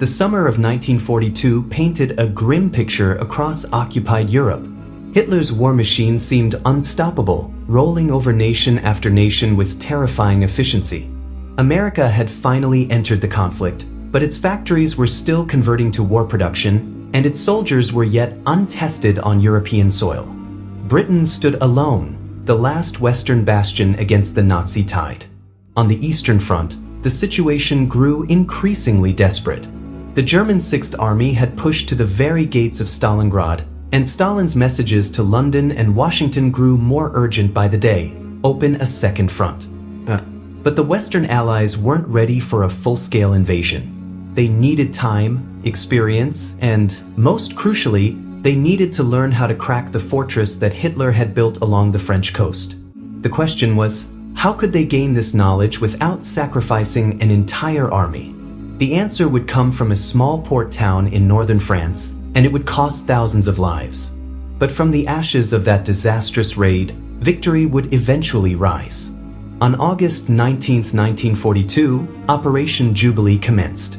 The summer of 1942 painted a grim picture across occupied Europe. Hitler's war machine seemed unstoppable, rolling over nation after nation with terrifying efficiency. America had finally entered the conflict, but its factories were still converting to war production, and its soldiers were yet untested on European soil. Britain stood alone, the last Western bastion against the Nazi tide. On the Eastern Front, the situation grew increasingly desperate. The German Sixth Army had pushed to the very gates of Stalingrad, and Stalin's messages to London and Washington grew more urgent by the day: open a second front. But the Western Allies weren't ready for a full-scale invasion. They needed time, experience, and, most crucially, they needed to learn how to crack the fortress that Hitler had built along the French coast. The question was, how could they gain this knowledge without sacrificing an entire army? The answer would come from a small port town in northern France, and it would cost thousands of lives. But from the ashes of that disastrous raid, victory would eventually rise. On August 19, 1942, Operation Jubilee commenced.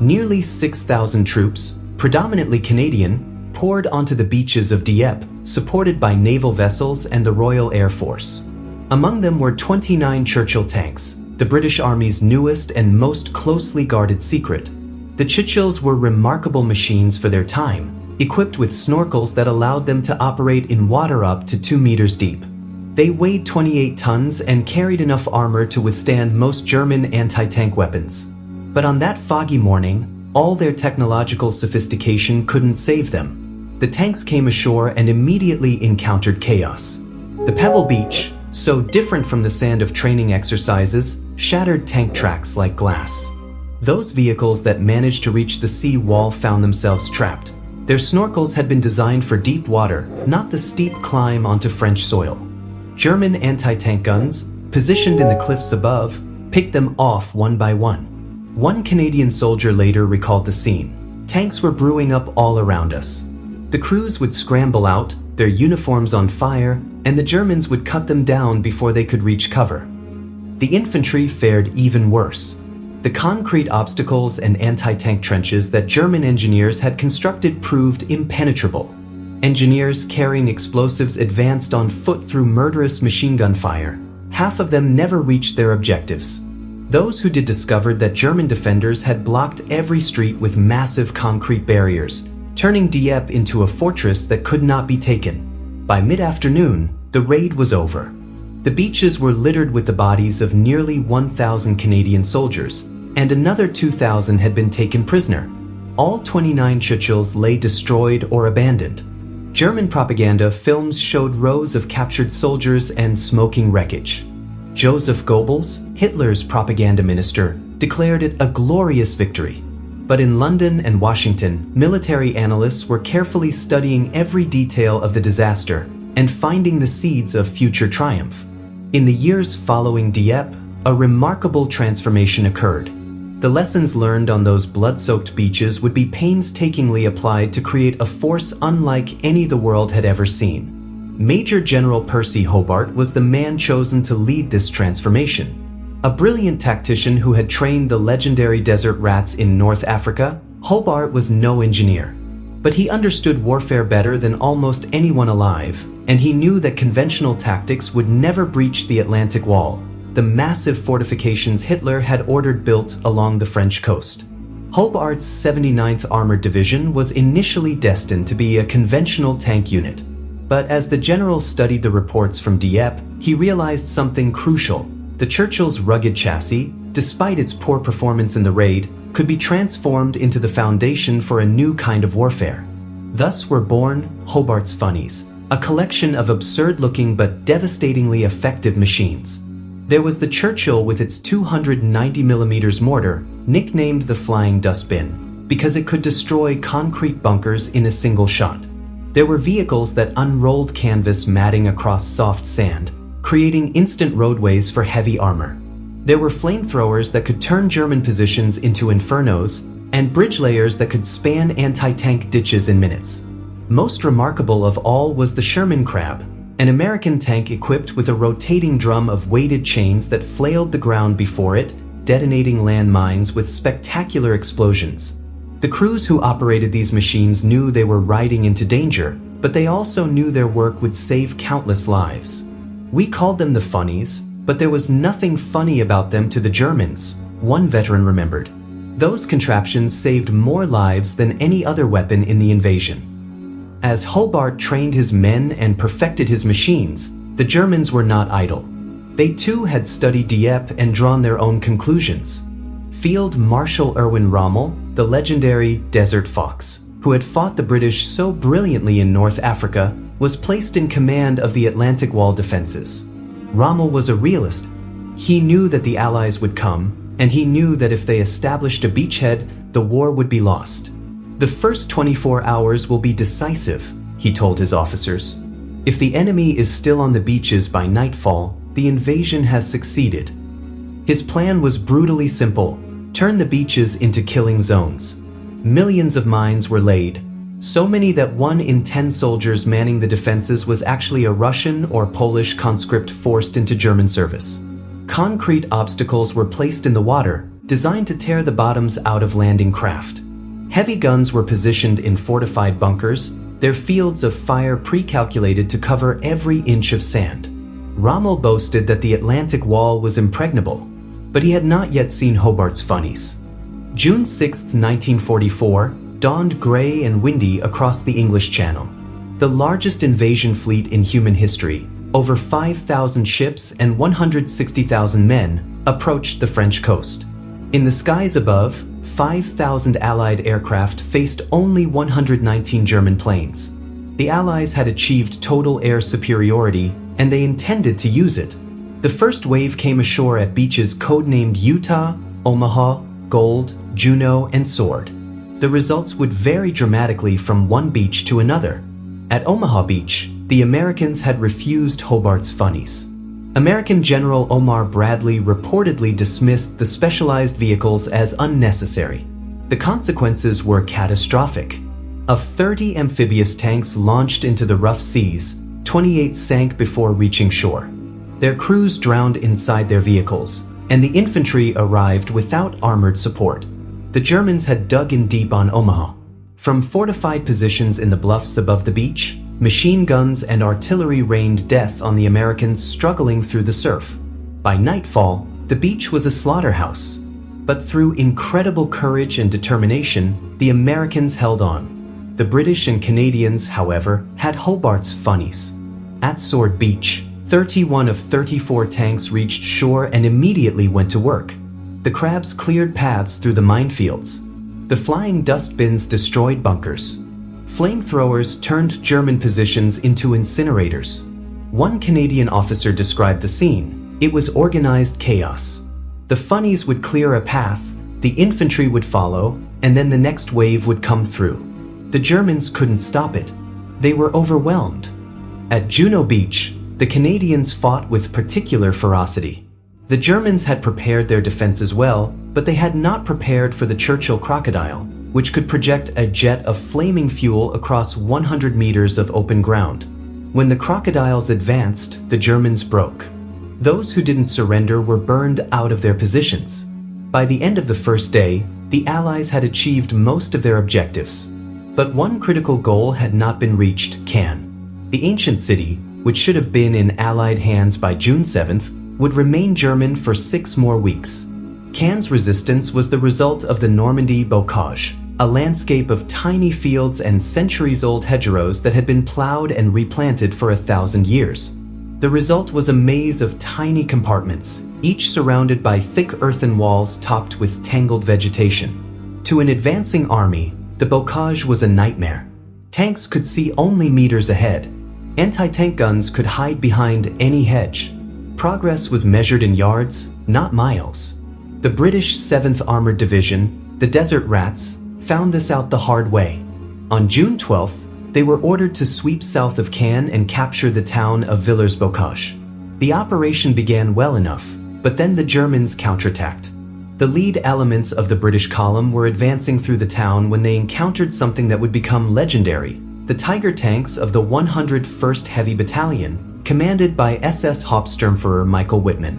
Nearly 6,000 troops, predominantly Canadian, poured onto the beaches of Dieppe, supported by naval vessels and the Royal Air Force. Among them were 29 Churchill tanks, the British Army's newest and most closely guarded secret. The Churchills were remarkable machines for their time, equipped with snorkels that allowed them to operate in water up to 2 meters deep. They weighed 28 tons and carried enough armor to withstand most German anti-tank weapons. But on that foggy morning, all their technological sophistication couldn't save them. The tanks came ashore and immediately encountered chaos. The pebble beach, so different from the sand of training exercises, shattered tank tracks like glass. Those vehicles that managed to reach the sea wall found themselves trapped. Their snorkels had been designed for deep water, not the steep climb onto French soil. German anti-tank guns, positioned in the cliffs above, picked them off one by one. One Canadian soldier later recalled the scene. Tanks were brewing up all around us. The crews would scramble out, their uniforms on fire, and the Germans would cut them down before they could reach cover. The infantry fared even worse. The concrete obstacles and anti-tank trenches that German engineers had constructed proved impenetrable. Engineers carrying explosives advanced on foot through murderous machine gun fire. Half of them never reached their objectives. Those who did discovered that German defenders had blocked every street with massive concrete barriers, turning Dieppe into a fortress that could not be taken. By mid-afternoon, the raid was over. The beaches were littered with the bodies of nearly 1,000 Canadian soldiers, and another 2,000 had been taken prisoner. All 29 Churchills lay destroyed or abandoned. German propaganda films showed rows of captured soldiers and smoking wreckage. Joseph Goebbels, Hitler's propaganda minister, declared it a glorious victory. But in London and Washington, military analysts were carefully studying every detail of the disaster and finding the seeds of future triumph. In the years following Dieppe, a remarkable transformation occurred. The lessons learned on those blood-soaked beaches would be painstakingly applied to create a force unlike any the world had ever seen. Major General Percy Hobart was the man chosen to lead this transformation. A brilliant tactician who had trained the legendary desert rats in North Africa, Hobart was no engineer. But he understood warfare better than almost anyone alive, and he knew that conventional tactics would never breach the Atlantic Wall, the massive fortifications Hitler had ordered built along the French coast. Hobart's 79th Armored Division was initially destined to be a conventional tank unit. But as the general studied the reports from Dieppe, he realized something crucial. The Churchill's rugged chassis, despite its poor performance in the raid, could be transformed into the foundation for a new kind of warfare. Thus were born Hobart's Funnies, a collection of absurd-looking but devastatingly effective machines. There was the Churchill with its 290mm mortar, nicknamed the Flying Dustbin, because it could destroy concrete bunkers in a single shot. There were vehicles that unrolled canvas matting across soft sand, creating instant roadways for heavy armor. There were flamethrowers that could turn German positions into infernos, and bridge layers that could span anti-tank ditches in minutes. Most remarkable of all was the Sherman Crab, an American tank equipped with a rotating drum of weighted chains that flailed the ground before it, detonating landmines with spectacular explosions. The crews who operated these machines knew they were riding into danger, but they also knew their work would save countless lives. "We called them the Funnies, but there was nothing funny about them to the Germans," one veteran remembered. "Those contraptions saved more lives than any other weapon in the invasion." As Hobart trained his men and perfected his machines, the Germans were not idle. They too had studied Dieppe and drawn their own conclusions. Field Marshal Erwin Rommel, the legendary Desert Fox, who had fought the British so brilliantly in North Africa, was placed in command of the Atlantic Wall defenses. Rommel was a realist. He knew that the Allies would come, and he knew that if they established a beachhead, the war would be lost. "The first 24 hours will be decisive," he told his officers. "If the enemy is still on the beaches by nightfall, the invasion has succeeded." His plan was brutally simple: turn the beaches into killing zones. Millions of mines were laid, so many that 1 in 10 soldiers manning the defenses was actually a Russian or Polish conscript forced into German service. Concrete obstacles were placed in the water, designed to tear the bottoms out of landing craft. Heavy guns were positioned in fortified bunkers, their fields of fire pre-calculated to cover every inch of sand. Rommel boasted that the Atlantic Wall was impregnable, but he had not yet seen Hobart's Funnies. June 6, 1944, dawned gray and windy across the English Channel. The largest invasion fleet in human history, over 5,000 ships and 160,000 men, approached the French coast. In the skies above, 5,000 Allied aircraft faced only 119 German planes. The Allies had achieved total air superiority, and they intended to use it. The first wave came ashore at beaches codenamed Utah, Omaha, Gold, Juno, and Sword. The results would vary dramatically from one beach to another. At Omaha Beach, the Americans had refused Hobart's Funnies. American General Omar Bradley reportedly dismissed the specialized vehicles as unnecessary. The consequences were catastrophic. Of 30 amphibious tanks launched into the rough seas, 28 sank before reaching shore. Their crews drowned inside their vehicles, and the infantry arrived without armored support. The Germans had dug in deep on Omaha. From fortified positions in the bluffs above the beach, machine guns and artillery rained death on the Americans struggling through the surf. By nightfall, the beach was a slaughterhouse. But through incredible courage and determination, the Americans held on. The British and Canadians, however, had Hobart's Funnies. At Sword Beach, 31 of 34 tanks reached shore and immediately went to work. The crabs cleared paths through the minefields. The flying dustbins destroyed bunkers. Flamethrowers turned German positions into incinerators. One Canadian officer described the scene. It was organized chaos. The Funnies would clear a path, the infantry would follow, and then the next wave would come through. The Germans couldn't stop it. They were overwhelmed. At Juno Beach, the Canadians fought with particular ferocity. The Germans had prepared their defenses well, but they had not prepared for the Churchill crocodile, which could project a jet of flaming fuel across 100 meters of open ground. When the crocodiles advanced, the Germans broke. Those who didn't surrender were burned out of their positions. By the end of the first day, the Allies had achieved most of their objectives. But one critical goal had not been reached: Caen. The ancient city, which should have been in Allied hands by June 7th, would remain German for 6 more weeks. Caen's resistance was the result of the Normandy bocage, a landscape of tiny fields and centuries-old hedgerows that had been plowed and replanted for 1,000 years. The result was a maze of tiny compartments, each surrounded by thick earthen walls topped with tangled vegetation. To an advancing army, the bocage was a nightmare. Tanks could see only meters ahead. Anti-tank guns could hide behind any hedge. Progress was measured in yards, not miles. The British 7th Armored Division, the Desert Rats, found this out the hard way. On June 12th, they were ordered to sweep south of Caen and capture the town of Villers-Bocage. The operation began well enough, but then the Germans counterattacked. The lead elements of the British column were advancing through the town when they encountered something that would become legendary: the Tiger tanks of the 101st Heavy Battalion, commanded by SS Hauptsturmführer Michael Wittmann.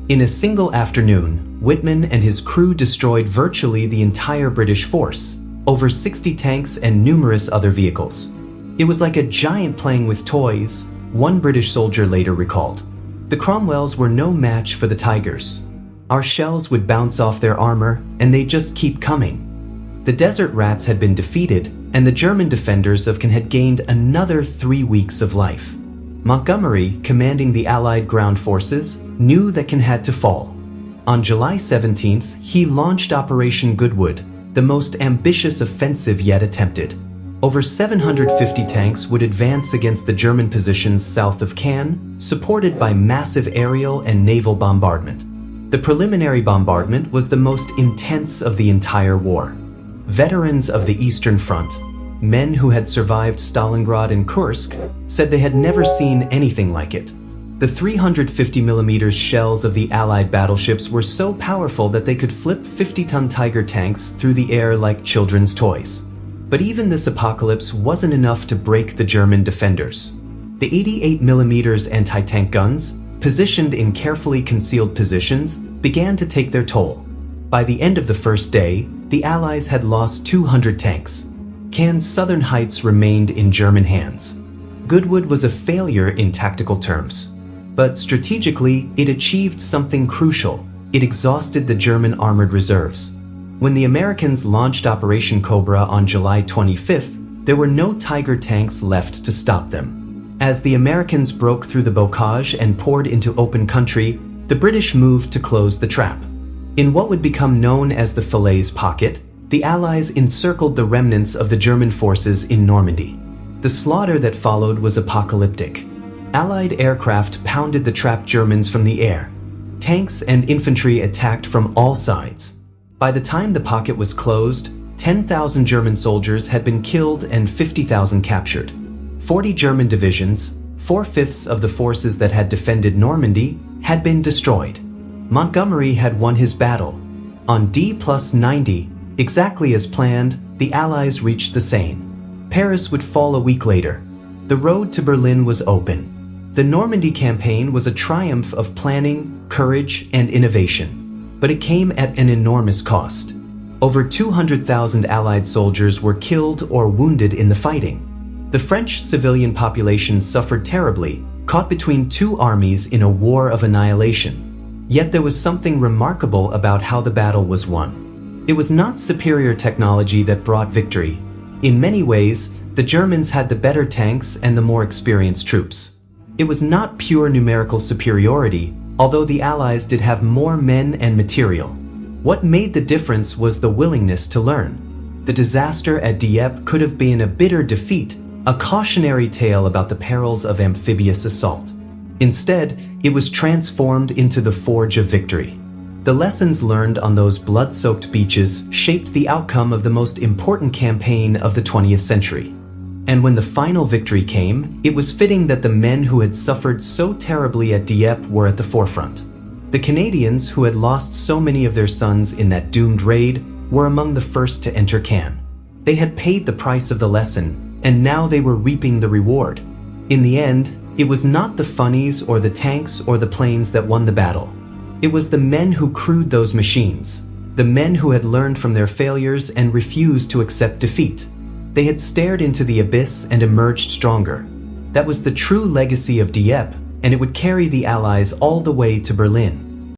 In a single afternoon, Wittmann and his crew destroyed virtually the entire British force, over 60 tanks and numerous other vehicles. It was like a giant playing with toys, one British soldier later recalled. The Cromwells were no match for the Tigers. Our shells would bounce off their armor, and they'd just keep coming. The Desert Rats had been defeated, and the German defenders of Caen had gained another 3 weeks of life. Montgomery, commanding the Allied ground forces, knew that Caen had to fall. On July 17th, he launched Operation Goodwood, the most ambitious offensive yet attempted. Over 750 tanks would advance against the German positions south of Caen, supported by massive aerial and naval bombardment. The preliminary bombardment was the most intense of the entire war. Veterans of the Eastern Front, men who had survived Stalingrad and Kursk, said they had never seen anything like it. The 350mm shells of the Allied battleships were so powerful that they could flip 50-ton Tiger tanks through the air like children's toys. But even this apocalypse wasn't enough to break the German defenders. The 88mm anti-tank guns, positioned in carefully concealed positions, began to take their toll. By the end of the first day, the Allies had lost 200 tanks. Caen's southern heights remained in German hands. Goodwood was a failure in tactical terms. But strategically, it achieved something crucial. It exhausted the German armored reserves. When the Americans launched Operation Cobra on July 25th, there were no Tiger tanks left to stop them. As the Americans broke through the bocage and poured into open country, the British moved to close the trap. In what would become known as the Falaise Pocket, the Allies encircled the remnants of the German forces in Normandy. The slaughter that followed was apocalyptic. Allied aircraft pounded the trapped Germans from the air. Tanks and infantry attacked from all sides. By the time the pocket was closed, 10,000 German soldiers had been killed and 50,000 captured. 40 German divisions, 4/5 of the forces that had defended Normandy, had been destroyed. Montgomery had won his battle. On D+90, exactly as planned, the Allies reached the Seine. Paris would fall a week later. The road to Berlin was open. The Normandy campaign was a triumph of planning, courage, and innovation. But it came at an enormous cost. Over 200,000 Allied soldiers were killed or wounded in the fighting. The French civilian population suffered terribly, caught between two armies in a war of annihilation. Yet there was something remarkable about how the battle was won. It was not superior technology that brought victory. In many ways, the Germans had the better tanks and the more experienced troops. It was not pure numerical superiority, although the Allies did have more men and material. What made the difference was the willingness to learn. The disaster at Dieppe could have been a bitter defeat, a cautionary tale about the perils of amphibious assault. Instead, it was transformed into the forge of victory. The lessons learned on those blood-soaked beaches shaped the outcome of the most important campaign of the 20th century. And when the final victory came, it was fitting that the men who had suffered so terribly at Dieppe were at the forefront. The Canadians, who had lost so many of their sons in that doomed raid, were among the first to enter Caen. They had paid the price of the lesson, and now they were reaping the reward. In the end, it was not the Funnies or the tanks or the planes that won the battle. It was the men who crewed those machines, the men who had learned from their failures and refused to accept defeat. They had stared into the abyss and emerged stronger. That was the true legacy of Dieppe, and it would carry the Allies all the way to Berlin.